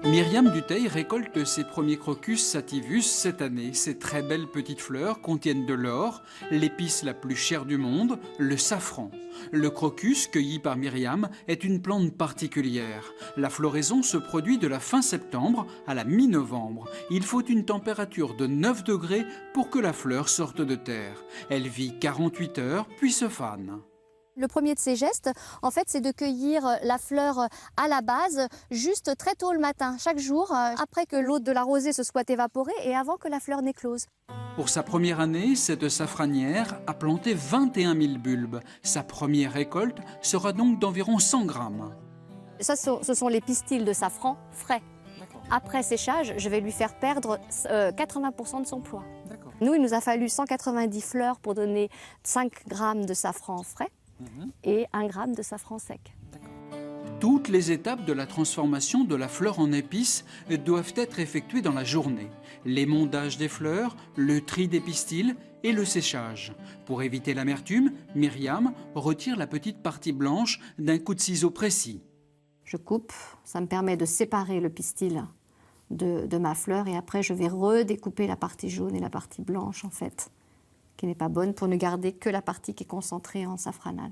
Myriam Dutheil récolte ses premiers crocus sativus cette année. Ces très belles petites fleurs contiennent de l'or, l'épice la plus chère du monde, le safran. Le crocus, cueilli par Myriam, est une plante particulière. La floraison se produit de la fin septembre à la mi-novembre. Il faut une température de 9 degrés pour que la fleur sorte de terre. Elle vit 48 heures, puis se fane. Le premier de ces gestes, en fait, c'est de cueillir la fleur à la base, juste très tôt le matin, chaque jour, après que l'eau de la rosée se soit évaporée et avant que la fleur n'éclose. Pour sa première année, cette safranière a planté 21 000 bulbes. Sa première récolte sera donc d'environ 100 grammes. Ça, ce sont les pistils de safran frais. Après séchage, je vais lui faire perdre 80% de son poids. Nous, il nous a fallu 190 fleurs pour donner 5 grammes de safran frais et 1 gramme de safran sec. Toutes les étapes de la transformation de la fleur en épice doivent être effectuées dans la journée. L'émondage des fleurs, le tri des pistils et le séchage. Pour éviter l'amertume, Myriam retire la petite partie blanche d'un coup de ciseau précis. Je coupe, ça me permet de séparer le pistil de ma fleur et après je vais redécouper la partie jaune et la partie blanche en fait, qui n'est pas bonne pour ne garder que la partie qui est concentrée en safranal.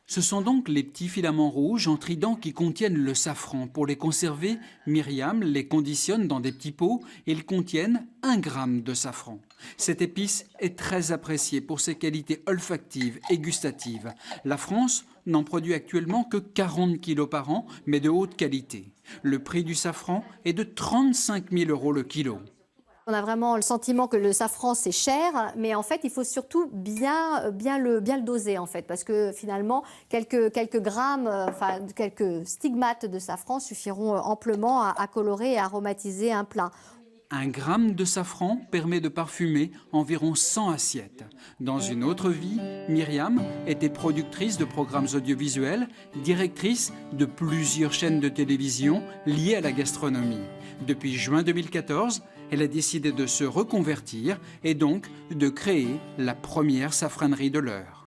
Ce sont donc les petits filaments rouges en trident qui contiennent le safran. Pour les conserver, Myriam les conditionne dans des petits pots et ils contiennent 1 gramme de safran. Cette épice est très appréciée pour ses qualités olfactives et gustatives. La France n'en produit actuellement que 40 kilos par an, mais de haute qualité. Le prix du safran est de 35 000 € le kilo. On a vraiment le sentiment que le safran c'est cher, mais en fait il faut surtout bien le doser en fait, parce que finalement quelques grammes, quelques stigmates de safran suffiront amplement à colorer et aromatiser un plat. 1 gramme de safran permet de parfumer environ 100 assiettes. Dans une autre vie, Myriam était productrice de programmes audiovisuels, directrice de plusieurs chaînes de télévision liées à la gastronomie. Depuis juin 2014, elle a décidé de se reconvertir et donc de créer la première safranerie de l'heure.